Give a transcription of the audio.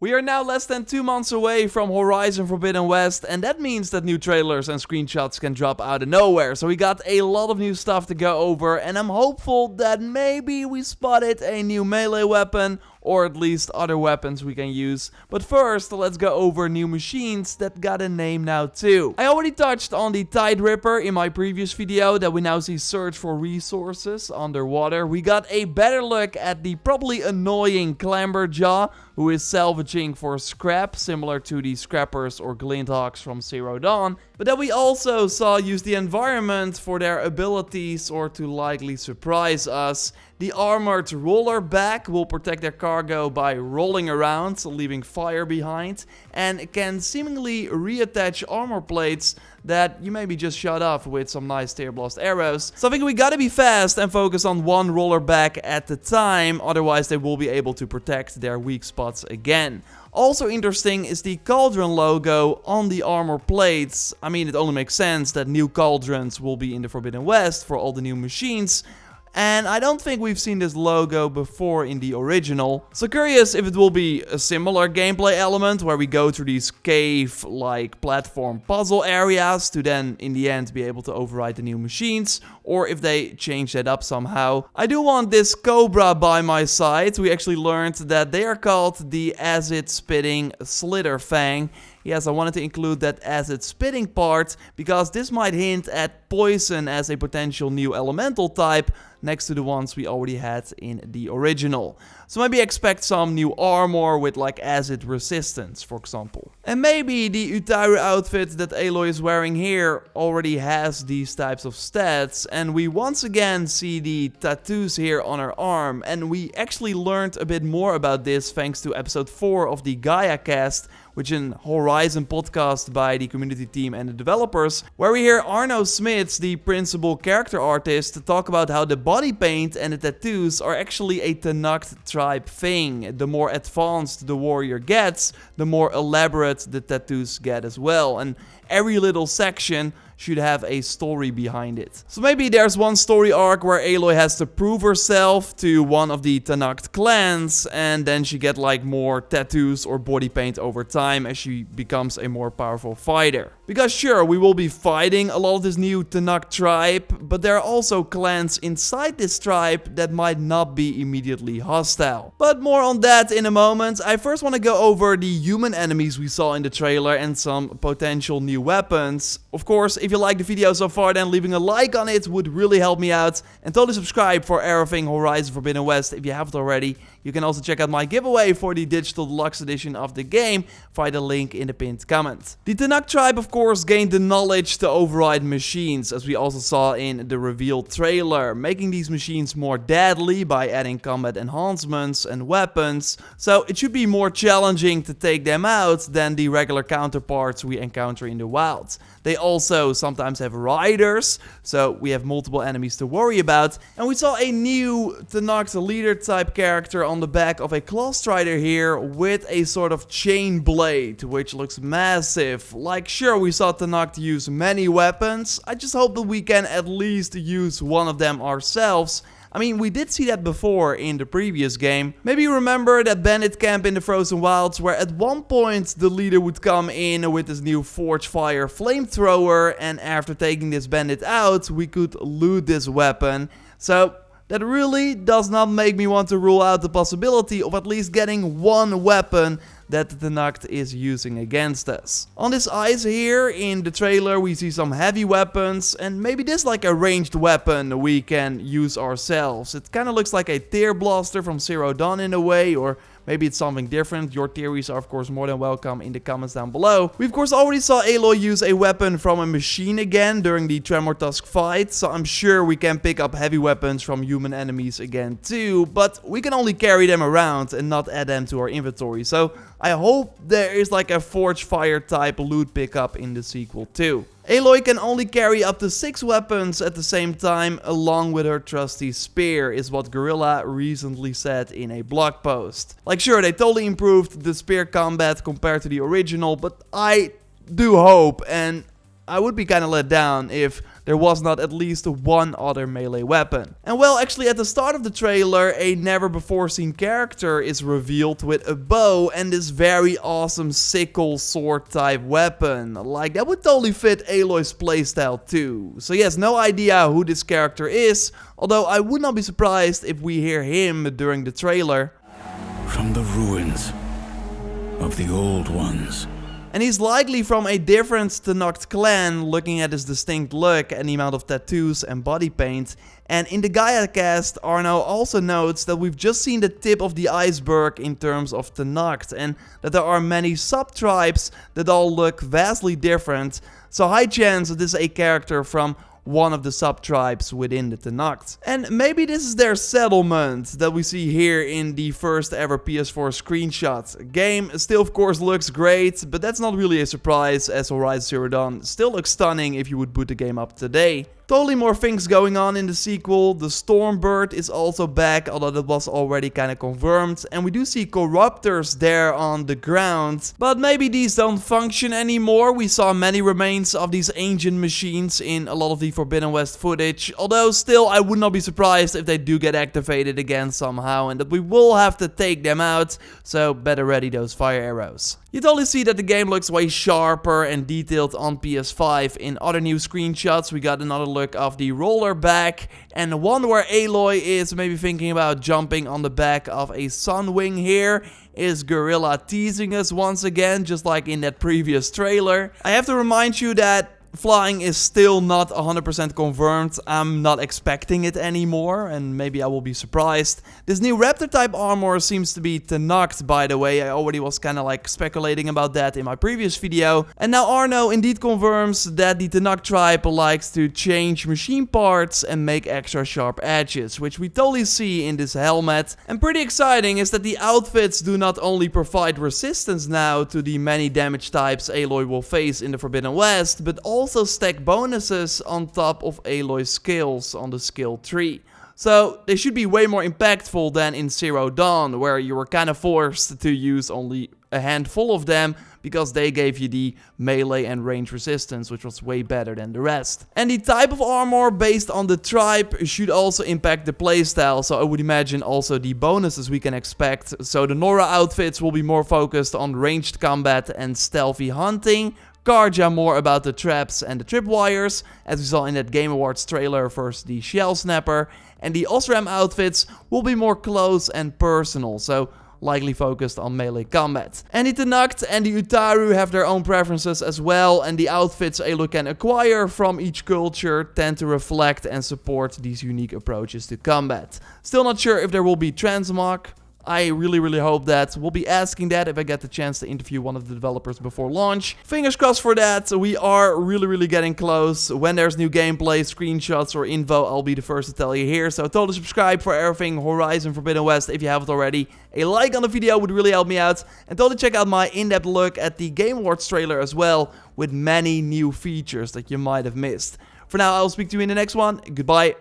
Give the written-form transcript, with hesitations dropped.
We are now less than 2 months away from Horizon Forbidden West, and that means that new trailers and screenshots can drop out of nowhere. So we got a lot of new stuff to go over, and I'm hopeful that maybe we spotted a new melee weapon, or at least other weapons we can use. But first, let's go over new machines that got a name now too. I already touched on the Tide Ripper in my previous video that we now see search for resources underwater. We got a better look at the probably annoying Clamberjaw, who is salvaging for scrap, similar to the Scrappers or Glinthawks from Zero Dawn. But then we also saw use the environment for their abilities or to likely surprise us. The armored rollerback will protect their cargo by rolling around, leaving fire behind, and can seemingly reattach armor plates that you maybe just shot off with some nice tear blast arrows. So I think we gotta be fast and focus on one rollerback at a time, otherwise they will be able to protect their weak spots again. Also interesting is the Cauldron logo on the armor plates. I mean, it only makes sense that new Cauldrons will be in the Forbidden West for all the new machines. And I don't think we've seen this logo before in the original. So curious if it will be a similar gameplay element where we go through these cave-like platform puzzle areas to then in the end be able to override the new machines, or if they change that up somehow. I do want this cobra by my side. We actually learned that they are called the acid-spitting Slitherfang. Yes, I wanted to include that acid spitting part because this might hint at poison as a potential new elemental type next to the ones we already had in the original. So maybe expect some new armor with like acid resistance, for example. And maybe the Utaru outfit that Aloy is wearing here already has these types of stats, and we once again see the tattoos here on her arm, and we actually learned a bit more about this thanks to episode 4 of the Gaia cast, which is a Horizon podcast by the community team and the developers, where we hear Arno Smits, the principal character artist, talk about how the body paint and the tattoos are actually a Tenakt tribe thing. The more advanced the warrior gets, the more elaborate the tattoos get as well, and every little section should have a story behind it. So maybe there's one story arc where Aloy has to prove herself to one of the Tenakt clans, and then she get like more tattoos or body paint over time as she becomes a more powerful fighter. Because sure, we will be fighting a lot of this new Tenakt tribe, but there are also clans inside this tribe that might not be immediately hostile. But more on that in a moment. I first want to go over the human enemies we saw in the trailer and some potential new weapons. Of course, if you like the video so far, then leaving a like on it would really help me out. And totally subscribe for everything Horizon Forbidden West if you haven't already. You can also check out my giveaway for the digital deluxe edition of the game via the link in the pinned comment. The Tenakt tribe, of course, gained the knowledge to override machines, as we also saw in the revealed trailer, making these machines more deadly by adding combat enhancements and weapons. So it should be more challenging to take them out than the regular counterparts we encounter in the wild. They also sometimes have riders, so we have multiple enemies to worry about. And we saw a new Tenakt leader type character on the back of a claw strider here with a sort of chain blade, which looks massive. Like, sure, we saw Tenakt use many weapons. I just hope that we can at least use one of them ourselves. I mean, we did see that before in the previous game. Maybe you remember that bandit camp in the Frozen Wilds where at one point the leader would come in with his new Forge Fire flamethrower, and after taking this bandit out, we could loot this weapon. So that really does not make me want to rule out the possibility of at least getting one weapon that the Tenakt is using against us. On this ice here in the trailer we see some heavy weapons, and maybe this like a ranged weapon we can use ourselves. It kind of looks like a tear blaster from Zero Dawn in a way, or maybe it's something different. Your theories are of course more than welcome in the comments down below. We of course already saw Aloy use a weapon from a machine again during the Tremor Tusk fight, so I'm sure we can pick up heavy weapons from human enemies again too, but we can only carry them around and not add them to our inventory. So I hope there is like a Forge Fire type loot pickup in the sequel too. Aloy can only carry up to 6 weapons at the same time, along with her trusty spear, is what Guerrilla recently said in a blog post. Like, sure, they totally improved the spear combat compared to the original, but I do hope, and I would be kind of let down if there was not at least one other melee weapon. And well, actually at the start of the trailer, a never before seen character is revealed with a bow and this very awesome sickle sword type weapon. Like, that would totally fit Aloy's playstyle too. So yes, no idea who this character is, although I would not be surprised if we hear him during the trailer. From the ruins of the old ones. And he's likely from a different Tenakt clan, looking at his distinct look and the amount of tattoos and body paint. And in the Gaia cast, Arno also notes that we've just seen the tip of the iceberg in terms of Tenakt, and that there are many sub-tribes that all look vastly different. So high chance that this is a character from one of the sub-tribes within the Tenakt. And maybe this is their settlement that we see here in the first ever PS4 screenshot. Game still of course looks great, but that's not really a surprise as Horizon Zero Dawn still looks stunning if you would boot the game up today. Totally more things going on in the sequel. The Stormbird is also back, although that was already kind of confirmed. And we do see Corruptors there on the ground. But maybe these don't function anymore. We saw many remains of these ancient machines in a lot of the Forbidden West footage. Although still, I would not be surprised if they do get activated again somehow. And that we will have to take them out. So better ready those fire arrows. You totally see that the game looks way sharper and detailed on PS5. In other new screenshots, we got another look of the roller back, and one where Aloy is maybe thinking about jumping on the back of a Sunwing here. Is Gorilla teasing us once again, just like in that previous trailer? I have to remind you that flying is still not 100% confirmed. I'm not expecting it anymore, and maybe I will be surprised. This new Raptor type armor seems to be Tenakt, by the way. I already was kind of like speculating about that in my previous video. And now Arno indeed confirms that the Tenakt tribe likes to change machine parts and make extra sharp edges, which we totally see in this helmet. And pretty exciting is that the outfits do not only provide resistance now to the many damage types Aloy will face in the Forbidden West, but also stack bonuses on top of Aloy's skills on the skill tree. So they should be way more impactful than in Zero Dawn, where you were kind of forced to use only a handful of them because they gave you the melee and range resistance, which was way better than the rest. And the type of armor based on the tribe should also impact the playstyle, so I would imagine also the bonuses we can expect. So the Nora outfits will be more focused on ranged combat and stealthy hunting. Karja more about the traps and the tripwires, as we saw in that Game Awards trailer versus the Shell Snapper. And the Osram outfits will be more close and personal, so likely focused on melee combat. And the Tenakt and the Utaru have their own preferences as well, and the outfits Aloy can acquire from each culture tend to reflect and support these unique approaches to combat. Still not sure if there will be transmog. I really hope that. We'll be asking that if I get the chance to interview one of the developers before launch. Fingers crossed for that. We are really getting close. When there's new gameplay, screenshots or info, I'll be the first to tell you here. So totally subscribe for everything Horizon Forbidden West if you haven't already. A like on the video would really help me out. And totally check out my in-depth look at the Game Awards trailer as well, with many new features that you might have missed. For now, I'll speak to you in the next one. Goodbye.